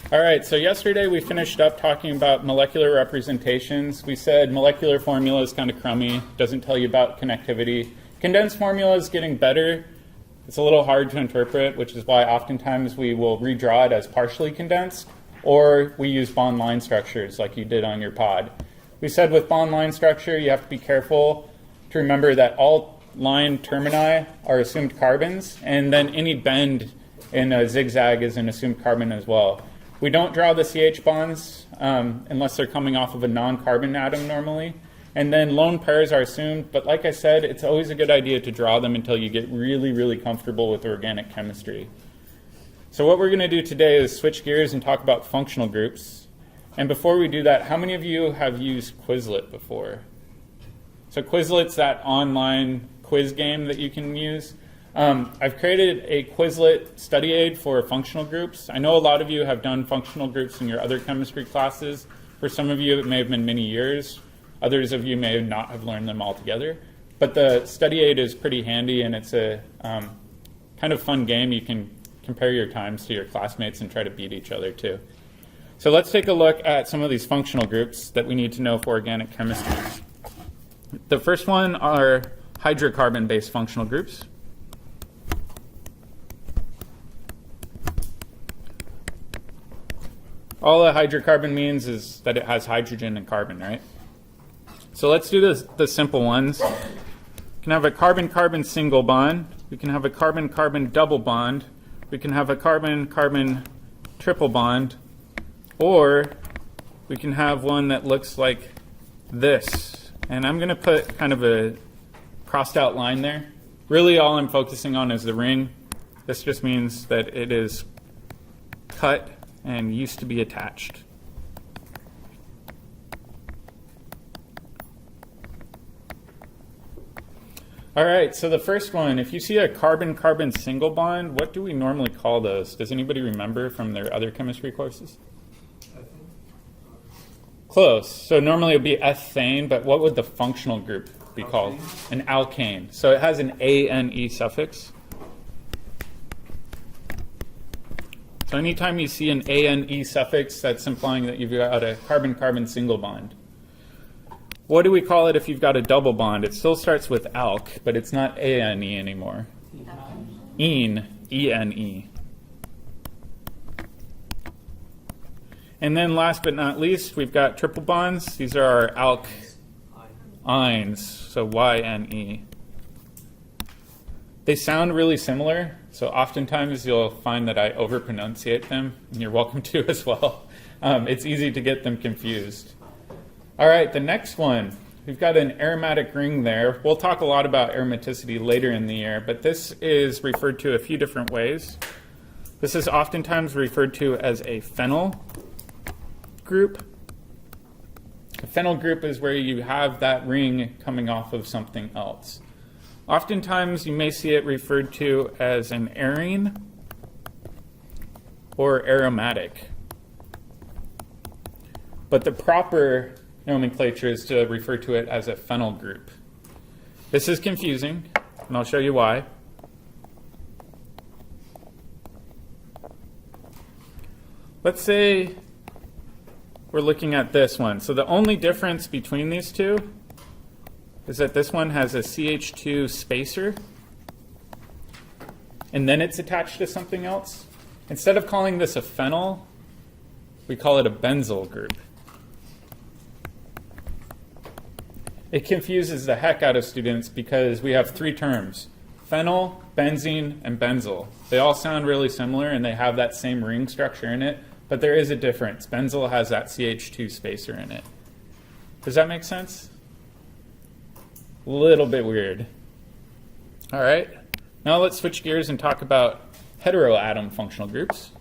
All right, so yesterday we finished up talking about molecular representations. We said molecular formula is kind of crummy, doesn't tell you about connectivity. Condensed formula is getting better. It's a little hard to interpret, which is why oftentimes we will redraw it as partially condensed, or we use bond line structures like you did on your pod. We said with bond line structure, you have to be careful to remember that all line termini are assumed carbons, and then any bend in a zigzag is an assumed carbon as well. We don't draw the CH bonds unless they're coming off of a non-carbon atom normally. And then lone pairs are assumed, but like I said, it's always a good idea to draw them until you get really, really comfortable with organic chemistry. So what we're going to do today is switch gears and talk about functional groups. And before we do that, how many of you have used Quizlet before? So Quizlet's that online quiz game that you can use. I've created a Quizlet study aid for functional groups. I know a lot of you have done functional groups in your other chemistry classes. For some of you, it may have been many years. Others of you may not have learned them altogether. But the study aid is pretty handy, and it's a kind of fun game. You can compare your times to your classmates and try to beat each other, too. So let's take a look at some of these functional groups that we need to know for organic chemistry. The first one are hydrocarbon-based functional groups. All a hydrocarbon means is that it has hydrogen and carbon, right? So let's do the simple ones. We can have a carbon-carbon single bond. We can have a carbon-carbon double bond. We can have a carbon-carbon triple bond. Or we can have one that looks like this. And I'm going to put kind of a crossed out line there. Really all I'm focusing on is the ring. This just means that it is cut and used to be attached. All right, so the first one, if you see a carbon-carbon single bond, what do we normally call those? Does anybody remember from their other chemistry courses? Close. So normally it would be ethane, but what would the functional group be called? An alkane. So it has an ane suffix. So anytime you see an ane suffix, that's implying that you've got a carbon-carbon single bond. What do we call it if you've got a double bond? It still starts with alk, but it's not ane anymore. Ene, E-N-E. And then last but not least, we've got triple bonds. These are our alkynes, so Y-N-E. They sound really similar, so oftentimes you'll find that I overpronunciate them, and you're welcome to as well. It's easy to get them confused. All right, the next one, we've got an aromatic ring there. We'll talk a lot about aromaticity later in the year, but this is referred to a few different ways. This is oftentimes referred to as a phenyl group. A phenyl group is where you have that ring coming off of something else. Oftentimes you may see it referred to as an arene or aromatic. But the proper nomenclature is to refer to it as a phenyl group. This is confusing, and I'll show you why. Let's say we're looking at this one. So the only difference between these two is that this one has a CH2 spacer, and then it's attached to something else. Instead of calling this a phenyl, we call it a benzyl group. It confuses the heck out of students because we have three terms: phenyl, benzene, and benzyl. They all sound really similar and they have that same ring structure in it, but there is a difference. Benzyl has that CH2 spacer in it. Does that make sense? A little bit weird. All right, now let's switch gears and talk about heteroatom functional groups.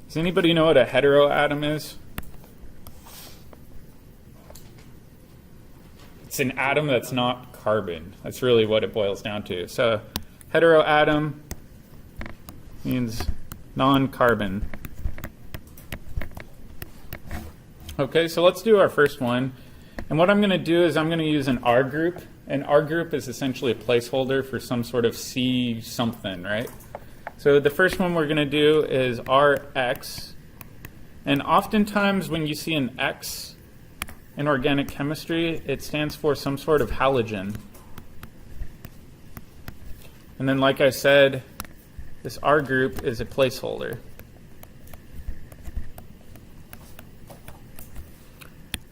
Does anybody know what a heteroatom is? It's an atom that's not carbon. That's really what it boils down to. So heteroatom means non-carbon. Okay, so let's do our first one. And what I'm going to do is I'm going to use an R group. An R group is essentially a placeholder for some sort of C something, right? So the first one we're going to do is Rx. And oftentimes when you see an X in organic chemistry, it stands for some sort of halogen. And then, like I said, this R group is a placeholder.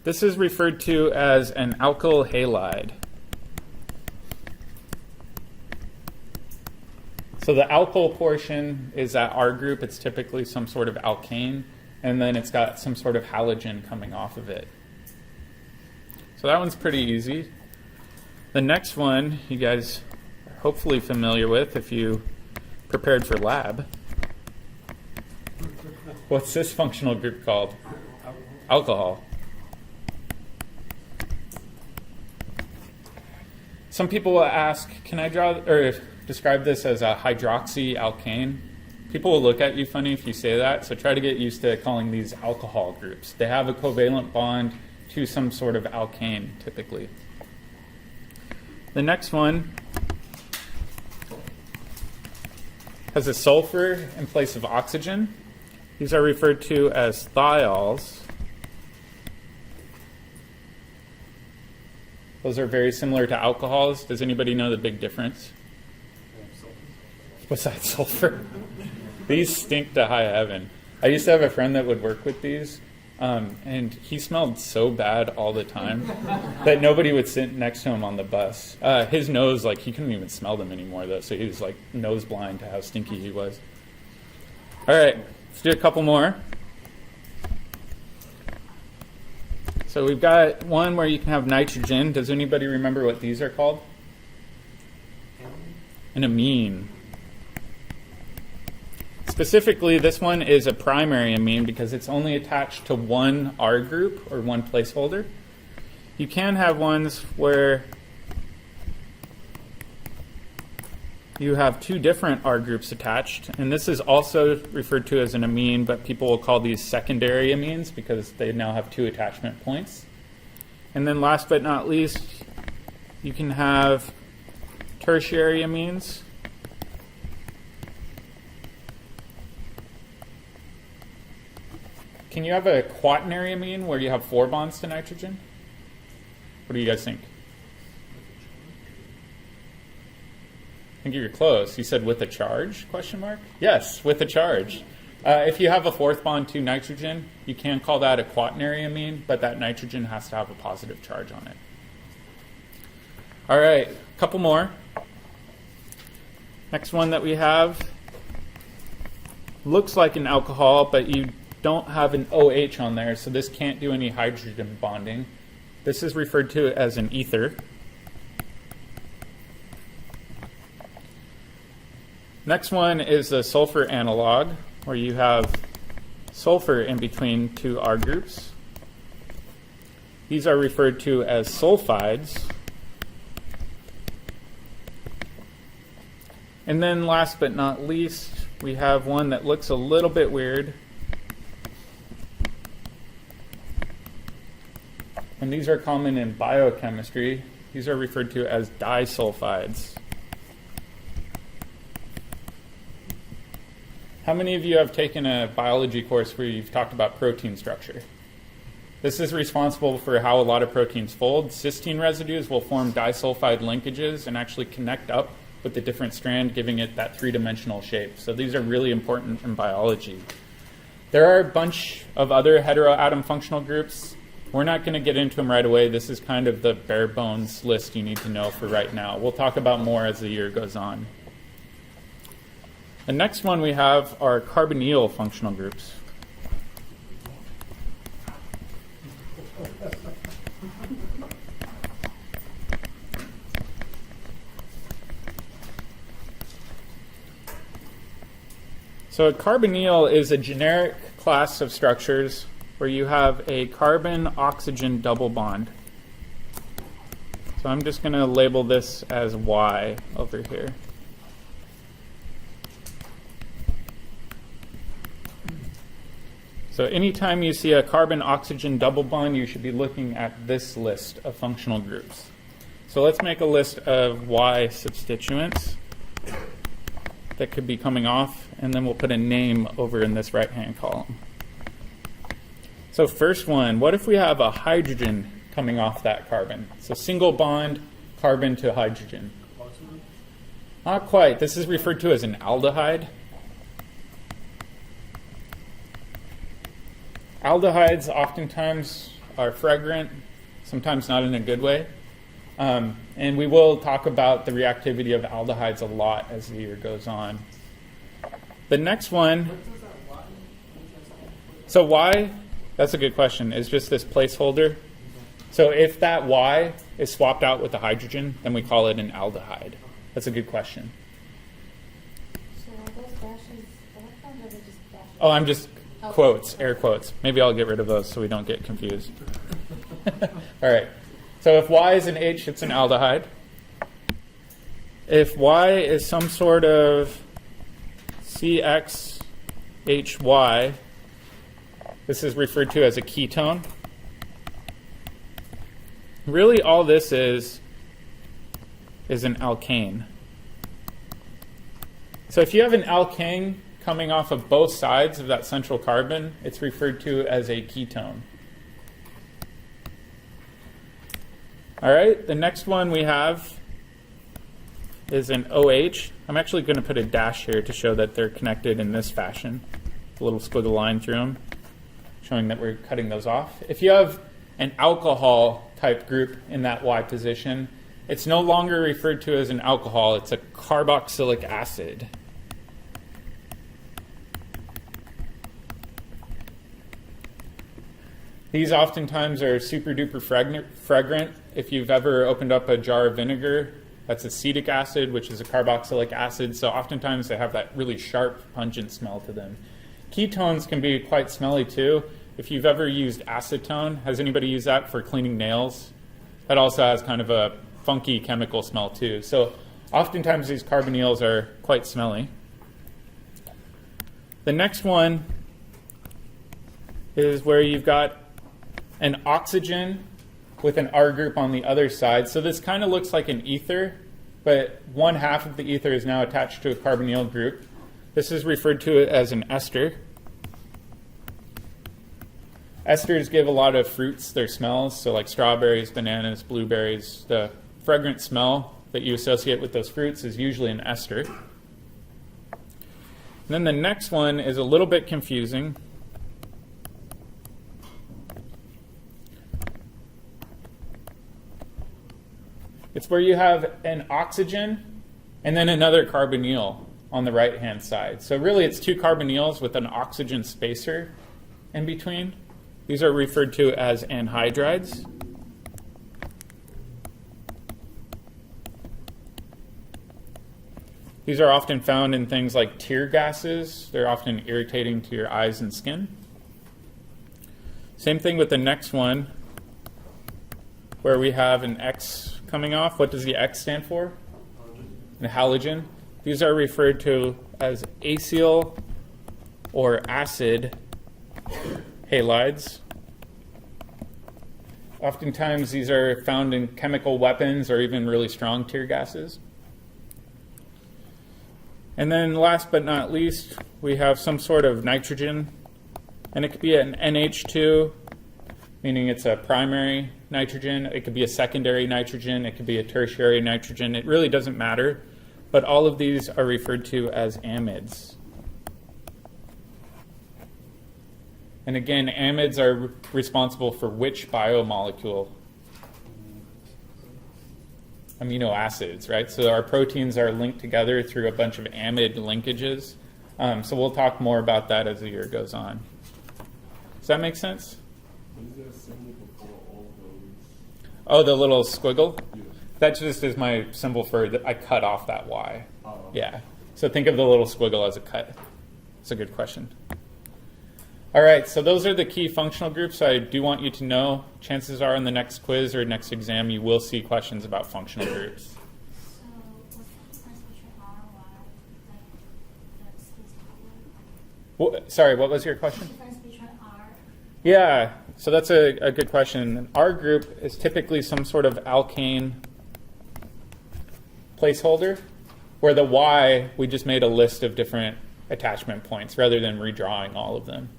This is referred to as an alkyl halide. So the alkyl portion is that R group. It's typically some sort of alkane, and then it's got some sort of halogen coming off of it. So that one's pretty easy. The next one you guys are hopefully familiar with if you prepared for lab. What's this functional group called? Alcohol. Some people will ask, can I draw or describe this as a hydroxyalkane? People will look at you funny if you say that, so try to get used to calling these alcohol groups. They have a covalent bond to some sort of alkane, typically. The next one has a sulfur in place of oxygen. These are referred to as thiols. Those are very similar to alcohols. Does anybody know the big difference? What's that, sulfur? These stink to high heaven. I used to have a friend that would work with these, and he smelled so bad all the time that nobody would sit next to him on the bus. His nose, like, he couldn't even smell them anymore, though, so he was, like, nose blind to how stinky he was. All right, let's do a couple more. So we've got one where you can have nitrogen. Does anybody remember what these are called? An amine. Specifically, this one is a primary amine because it's only attached to one R group or one placeholder. You can have ones where you have two different R groups attached, and this is also referred to as an amine, but people will call these secondary amines because they now have two attachment points. And then last but not least, you can have tertiary amines. Can you have a quaternary amine where you have 4 bonds to nitrogen? What do you guys think? I think you're close. You said with a charge, question mark? Yes, with a charge. If you have a 4th bond to nitrogen, you can call that a quaternary amine, but that nitrogen has to have a positive charge on it. All right, a couple more. Next one that we have looks like an alcohol, but you don't have an OH on there, so this can't do any hydrogen bonding. This is referred to as an ether. Next one is a sulfur analog, where you have sulfur in between two R groups. These are referred to as sulfides. And then last but not least, we have one that looks a little bit weird. And these are common in biochemistry. These are referred to as disulfides. How many of you have taken a biology course where you've talked about protein structure? This is responsible for how a lot of proteins fold. Cysteine residues will form disulfide linkages and actually connect up with the different strand, giving it that 3-dimensional shape. So these are really important in biology. There are a bunch of other heteroatom functional groups. We're not going to get into them right away. This is kind of the bare bones list you need to know for right now. We'll talk about more as the year goes on. The next one we have are carbonyl functional groups. So a carbonyl is a generic class of structures where you have a carbon-oxygen double bond. So I'm just going to label this as Y over here. So So anytime you see a carbon-oxygen double bond, you should be looking at this list of functional groups. So let's make a list of Y substituents that could be coming off, and then we'll put a name over in this right-hand column. So first one, what if we have a hydrogen coming off that carbon? So single bond, carbon to hydrogen. Not quite. This is referred to as an aldehyde. Aldehydes oftentimes are fragrant, sometimes not in a good way. And we will talk about the reactivity of aldehydes a lot as the year goes on. The next one, so Y, that's a good question, is just this placeholder. So if that Y is swapped out with a hydrogen, then we call it an aldehyde. That's a good question. So are those dashes electrons or are they just dashes? Oh, I'm just quotes, air quotes. Maybe I'll get rid of those so we don't get confused. All right. So if Y is an H, it's an aldehyde. If Y is some sort of CXHY, this is referred to as a ketone. Really all this is an alkane. So if you have an alkane coming off of both sides of that central carbon, it's referred to as a ketone. All right, the next one we have is an OH. I'm actually going to put a dash here to show that they're connected in this fashion. A little squiggle line through them, showing that we're cutting those off. If you have an alcohol type group in that Y position, it's no longer referred to as an alcohol, it's a carboxylic acid. These oftentimes are super duper fragrant. If you've ever opened up a jar of vinegar, that's acetic acid, which is a carboxylic acid. So oftentimes they have that really sharp, pungent smell to them. Ketones can be quite smelly too. If you've ever used acetone, has anybody used that for cleaning nails? That also has kind of a funky chemical smell too. So oftentimes these carbonyls are quite smelly. The next one is where you've got an oxygen with an R group on the other side. So this kind of looks like an ether, but one half of the ether is now attached to a carbonyl group. This is referred to as an ester. Esters give a lot of fruits their smells, so like strawberries, bananas, blueberries. The fragrant smell that you associate with those fruits is usually an ester. And then the next one is a little bit confusing. It's where you have an oxygen and then another carbonyl on the right-hand side. So really it's two carbonyls with an oxygen spacer in between. These are referred to as anhydrides. These are often found in things like tear gases. They're often irritating to your eyes and skin. Same thing with the next one, where we have an X coming off. What does the X stand for? Halogen. An halogen. These are referred to as acyl or acid halides. Oftentimes these are found in chemical weapons or even really strong tear gases. And then last but not least, we have some sort of nitrogen. And it could be an NH2, meaning it's a primary nitrogen. It could be a secondary nitrogen. It could be a tertiary nitrogen. It really doesn't matter. But all of these are referred to as amides. And again, amides are responsible for which biomolecule? Amino acids, right? So our proteins are linked together through a bunch of amide linkages. So we'll talk more about that as the year goes on. Does that make sense? Is there a symbol for all those? Oh, the little squiggle? Yeah. That just is my symbol for that I cut off that Y. Oh. Yeah. So think of the little squiggle as a cut. It's a good question. All right, so those are the key functional groups. I do want you to know, chances are in the next quiz or next exam, you will see questions about functional groups. So what's the difference between R and Y? Like, that's Well, sorry, what was your question? the difference between R Yeah, so that's a good question. Our group is typically some sort of alkane placeholder, where the Y, we just made a list of different attachment points rather than redrawing all of them.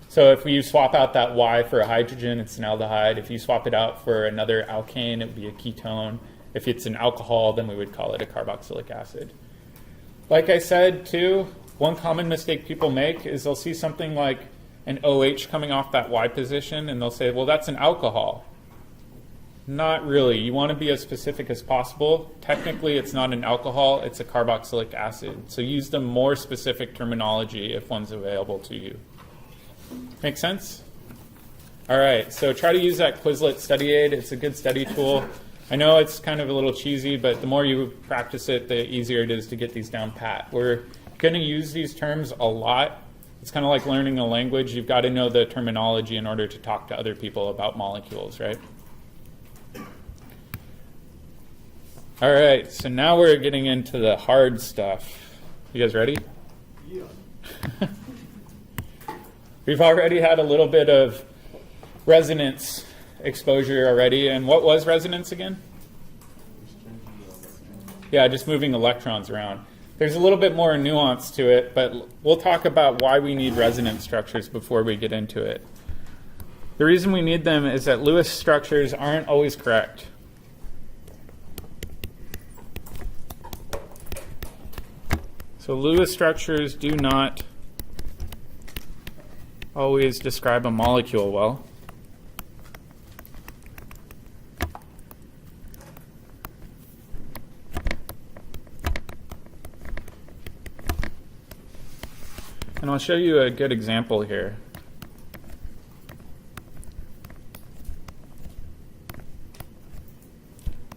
So if you swap out that Y for a hydrogen, it's an aldehyde. If you swap it out for another alkane, it would be a ketone. If it's an alcohol, then we would call it a carboxylic acid. Like I said, too, one common mistake people make is they'll see something like an OH coming off that Y position, and they'll say, well, that's an alcohol. Not really. You want to be as specific as possible. Technically, it's not an alcohol, it's a carboxylic acid. So use the more specific terminology if one's available to you. Make sense? All right, so try to use that Quizlet study aid. It's a good study tool. I know it's kind of a little cheesy, but the more you practice it, the easier it is to get these down pat. We're going to use these terms a lot. It's kind of like learning a language. You've got to know the terminology in order to talk to other people about molecules, right? All right, so now we're getting into the hard stuff. You guys ready? Yeah. We've already had a little bit of resonance exposure already. And what was resonance again? Yeah, just moving electrons around. There's a little bit more nuance to it, but we'll talk about why we need resonance structures before we get into it. The reason we need them is that Lewis structures aren't always correct. So Lewis structures do not always describe a molecule well. And I'll show you a good example here.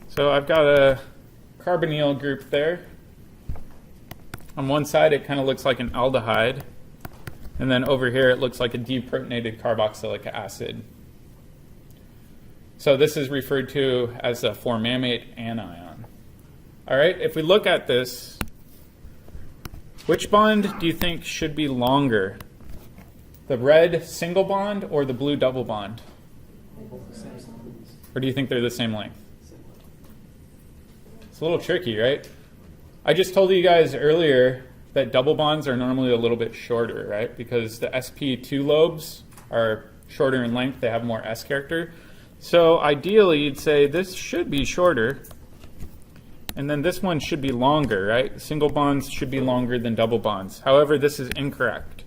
So I've got a carbonyl group there. On one side, it kind of looks like an aldehyde. And then over here, it looks like a deprotonated carboxylic acid. So this is referred to as a formamate anion. All right, if we look at this, which bond do you think should be longer? The red single bond or the blue double bond? Or do you think they're the same length? It's a little tricky, right? I just told you guys earlier that double bonds are normally a little bit shorter, right? Because the sp2 lobes are shorter in length, they have more S character. So ideally, you'd say this should be shorter, and then this one should be longer, right? Single bonds should be longer than double bonds. However, this is incorrect.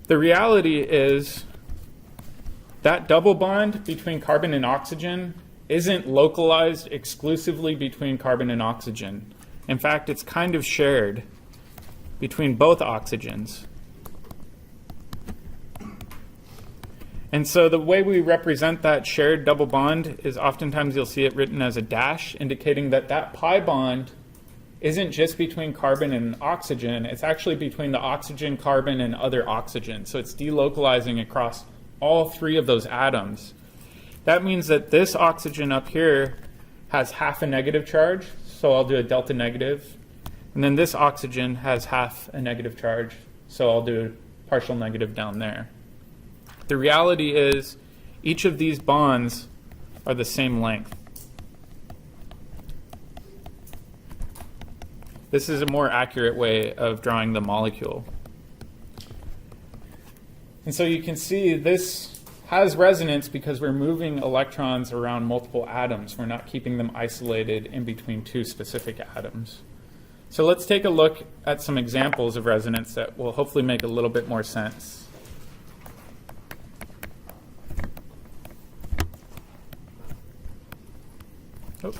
The reality is that double bond between carbon and oxygen isn't localized exclusively between carbon and oxygen. In fact, it's kind of shared between both oxygens. And so the way we represent that shared double bond is oftentimes you'll see it written as a dash, indicating that that pi bond isn't just between carbon and oxygen, it's actually between the oxygen, carbon, and other oxygen. So it's delocalizing across all three of those atoms. That means that this oxygen up here has half a negative charge, so I'll do a delta negative. And then this oxygen has half a negative charge, so I'll do a partial negative down there. The reality is each of these bonds are the same length. This is a more accurate way of drawing the molecule. And so you can see this has resonance because we're moving electrons around multiple atoms. We're not keeping them isolated in between two specific atoms. So let's take a look at some examples of resonance that will hopefully make a little bit more sense. Oh.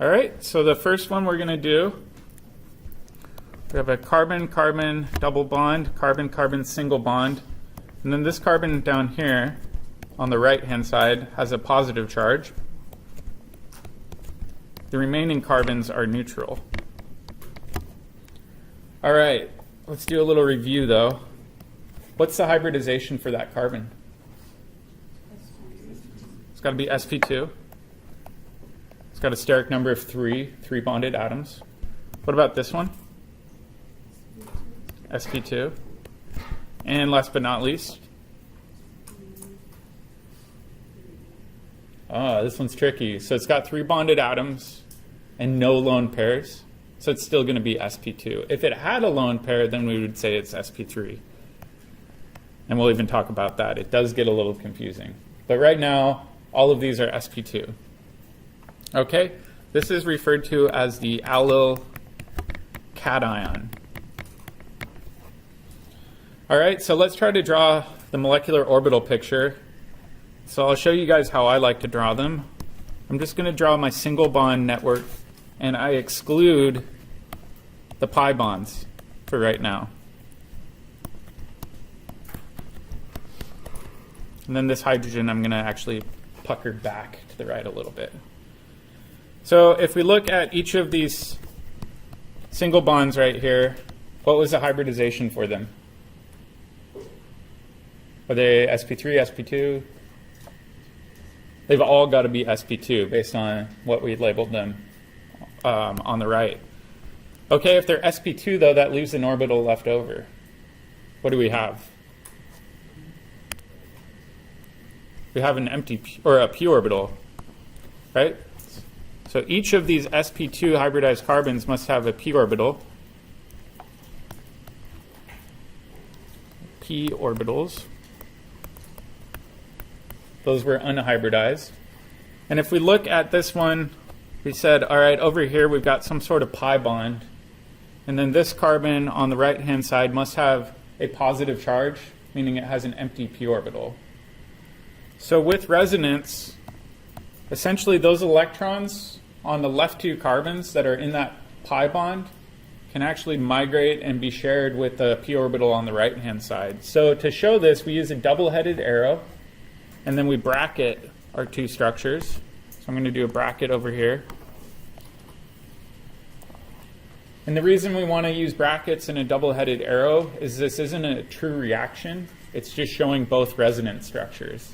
All right, so the first one we're going to do, we have a carbon-carbon double bond, carbon-carbon single bond, and then this carbon down here on the right-hand side has a positive charge. The remaining carbons are neutral. All right, let's do a little review though. What's the hybridization for that carbon? It's got to be sp2. got a steric number of 3 bonded atoms. What about this one? sp2. And last but not least, this one's tricky. So it's got 3 bonded atoms and no lone pairs. So it's still going to be sp2. If it had a lone pair, then we would say it's sp3. And we'll even talk about that. It does get a little confusing. But right now, all of these are sp2. Okay, this is referred to as the allyl cation. All right, so let's try to draw the molecular orbital picture. So I'll show you guys how I like to draw them. I'm just going to draw my single bond network, and I exclude the pi bonds for right now. And then this hydrogen I'm going to actually pucker back to the right a little bit. So if we look at each of these single bonds right here, what was the hybridization for them? Are they sp3, sp2? They've all got to be sp2 based on what we labeled them on the right. Okay, if they're sp2 though, that leaves an orbital left over. What do we have? We have an empty or a p orbital, right? So each of these sp2 hybridized carbons must have a p orbital. P orbitals. Those were unhybridized. And if we look at this one, we said, all right, over here we've got some sort of pi bond. And then this carbon on the right-hand side must have a positive charge, meaning it has an empty p orbital. So with resonance, essentially those electrons on the left 2 carbons that are in that pi bond can actually migrate and be shared with the p orbital on the right-hand side. So to show this, we use a double-headed arrow, and then we bracket our 2 structures. So I'm going to do a bracket over here. And the reason we want to use brackets and a double-headed arrow is this isn't a true reaction. It's just showing both resonance structures.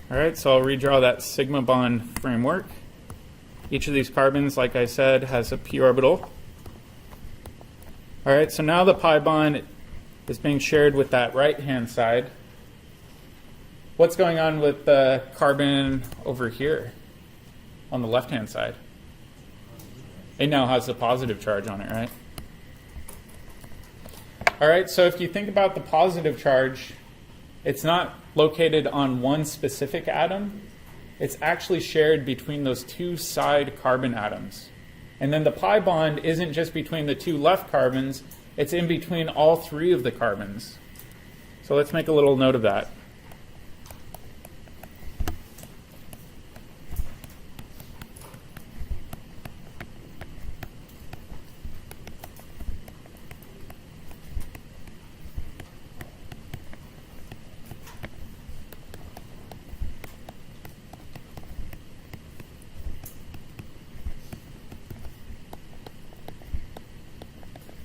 All right, so I'll redraw that sigma bond framework. Each of these carbons, like I said, has a p orbital. All right, so now the pi bond is being shared with that right-hand side. What's going on with the carbon over here on the left-hand side? It now has a positive charge on it, right? All right, so if you think about the positive charge, it's not located on one specific atom. It's actually shared between those 2 side carbon atoms. And then the pi bond isn't just between the 2 left carbons, it's in between all 3 of the carbons. So let's make a little note of that.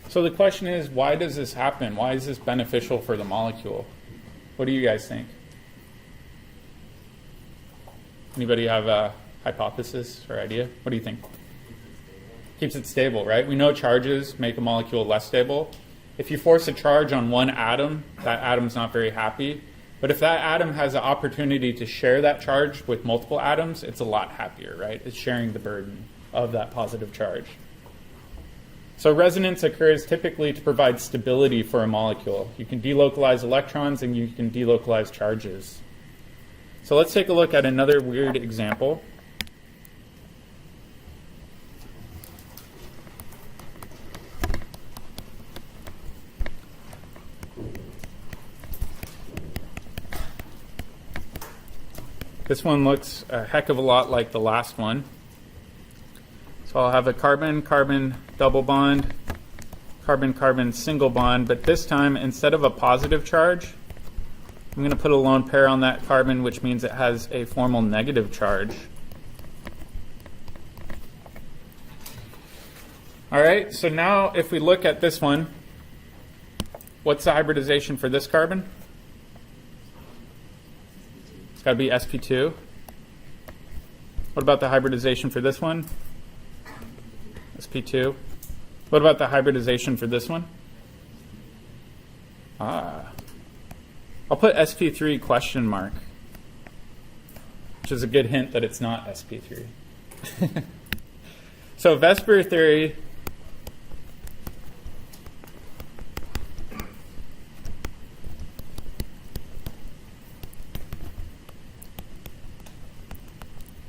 So the question is, why does this happen? Why is this beneficial for the molecule? What do you guys think? Anybody have a hypothesis or idea? What do you think? Keeps it stable, right? We know charges make a molecule less stable. If you force a charge on one atom, that atom's not very happy. But if that atom has an opportunity to share that charge with multiple atoms, it's a lot happier, right? It's sharing the burden of that positive charge. So resonance occurs typically to provide stability for a molecule. You can delocalize electrons and you can delocalize charges. So let's take a look at another weird example. This one looks a heck of a lot like the last one. So I'll have a carbon-carbon double bond, carbon-carbon single bond, but this time instead of a positive charge, I'm going to put a lone pair on that carbon, which means it has a formal negative charge. All right, so now if we look at this one, what's the hybridization for this carbon? It's got to be sp2. What about the hybridization for this one? sp2. What about the hybridization for this one? I'll put sp3 question mark, which is a good hint that it's not sp3. So Vesper theory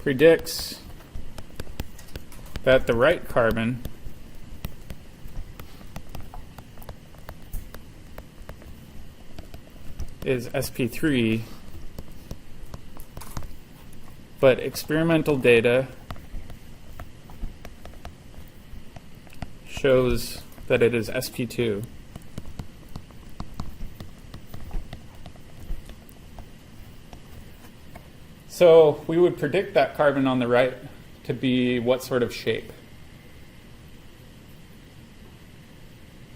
predicts that the right carbon is sp3, but experimental data shows that it is sp2. So we would predict that carbon on the right to be what sort of shape?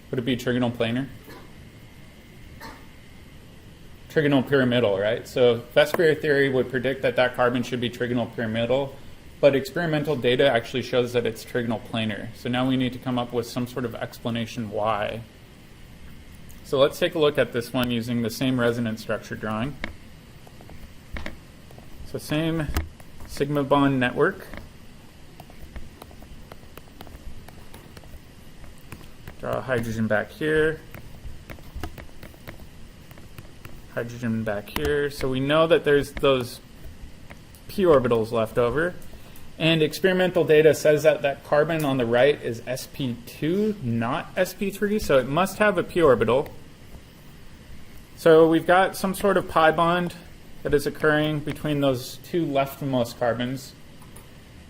Would it be trigonal planar? Trigonal pyramidal, right? So Vesper theory would predict that that carbon should be trigonal pyramidal, but experimental data actually shows that it's trigonal planar. So now we need to come up with some sort of explanation why. So let's take a look at this one using the same resonance structure drawing. So same sigma bond network. Draw a hydrogen back here. Hydrogen back here. So we know that there's those p orbitals left over. And experimental data says that that carbon on the right is sp2, not sp3. So it must have a p orbital. So we've got some sort of pi bond that is occurring between those two leftmost carbons.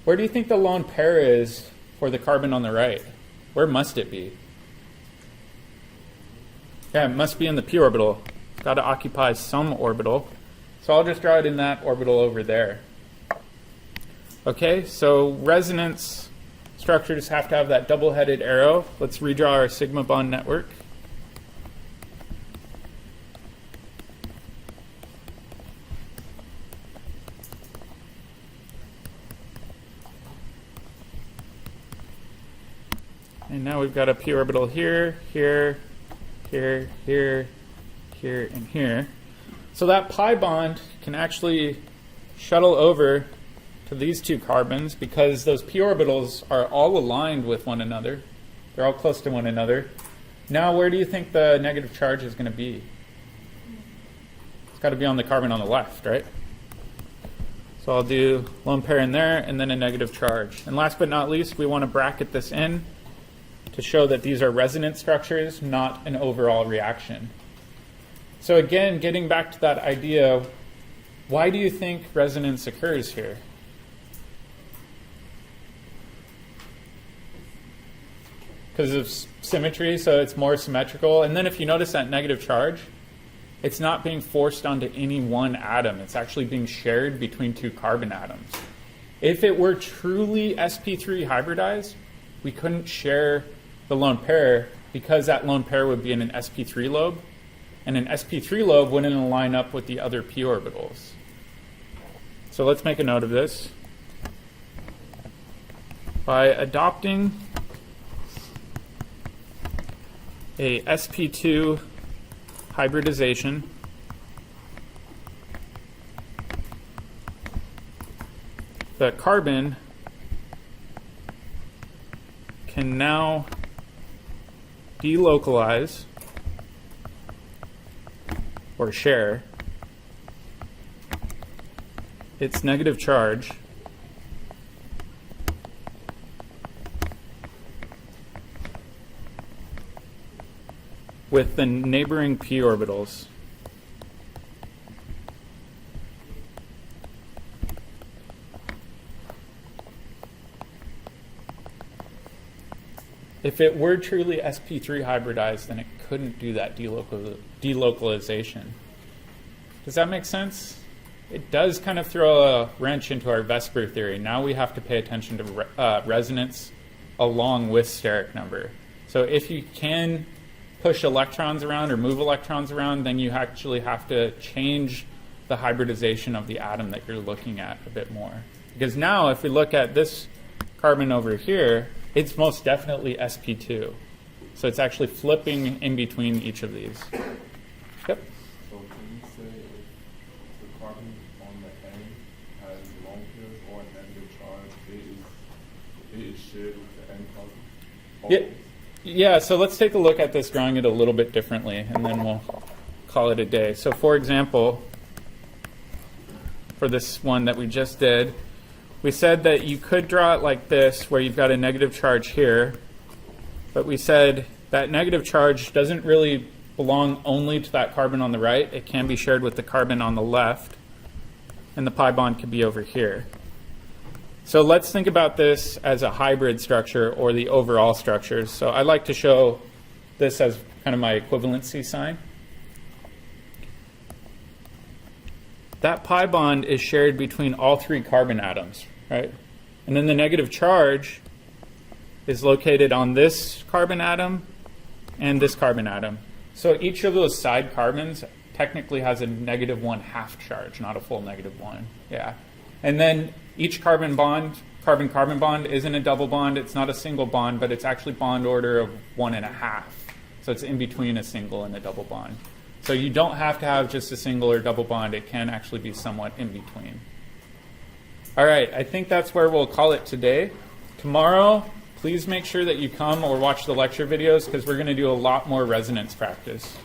Where do you think the lone pair is for the carbon on the right? Where must it be? Yeah, it must be in the p orbital. It's got to occupy some orbital. So I'll just draw it in that orbital over there. Okay, so resonance structures have to have that double-headed arrow. Let's redraw our sigma bond network. And now we've got a p orbital here, here, here, here, here, and here. So that pi bond can actually shuttle over to these two carbons because those p orbitals are all aligned with one another. They're all close to one another. Now where do you think the negative charge is going to be? It's got to be on the carbon on the left, right? So I'll do lone pair in there and then a negative charge. And last but not least, we want to bracket this in to show that these are resonance structures, not an overall reaction. So again, getting back to that idea, why do you think resonance occurs here? Because of symmetry, so it's more symmetrical. And then if you notice that negative charge, it's not being forced onto any one atom. It's actually being shared between two carbon atoms. If it were truly sp3 hybridized, we couldn't share the lone pair because that lone pair would be in an sp3 lobe, and an sp3 lobe wouldn't line up with the other p orbitals. So let's make a note of this. By adopting a sp2 hybridization, the carbon can now delocalize or share its negative charge with the neighboring p orbitals. If it were truly sp3 hybridized, then it couldn't do that delocalization. Does that make sense? It does kind of throw a wrench into our Vesper theory. Now we have to pay attention to resonance along with steric number. So if you can push electrons around or move electrons around, then you actually have to change the hybridization of the atom that you're looking at a bit more. Because now if we look at this carbon over here, it's most definitely sp2. So it's actually flipping in between each of these. Yep. So can you say if the carbon on the end has lone pairs or a negative charge, it is shared with the end carbon? Yeah. Always? Yeah, so let's take a look at this, drawing it a little bit differently, and then we'll call it a day. So for example, for this one that we just did, we said that you could draw it like this, where you've got a negative charge here, but we said that negative charge doesn't really belong only to that carbon on the right. It can be shared with the carbon on the left, and the pi bond could be over here. So let's think about this as a hybrid structure or the overall structures. So I like to show this as kind of my equivalency sign. That pi bond is shared between all three carbon atoms, right? And then the negative charge is located on this carbon atom and this carbon atom. So each of those side carbons technically has a negative 1/2 charge, not a full negative 1. Yeah. And then each carbon carbon bond isn't a double bond. It's not a single bond, but it's actually bond order of 1.5. So it's in between a single and a double bond. So you don't have to have just a single or double bond. It can actually be somewhat in between. All right, I think that's where we'll call it today. Tomorrow, please make sure that you come or watch the lecture videos because we're going to do a lot more resonance practice.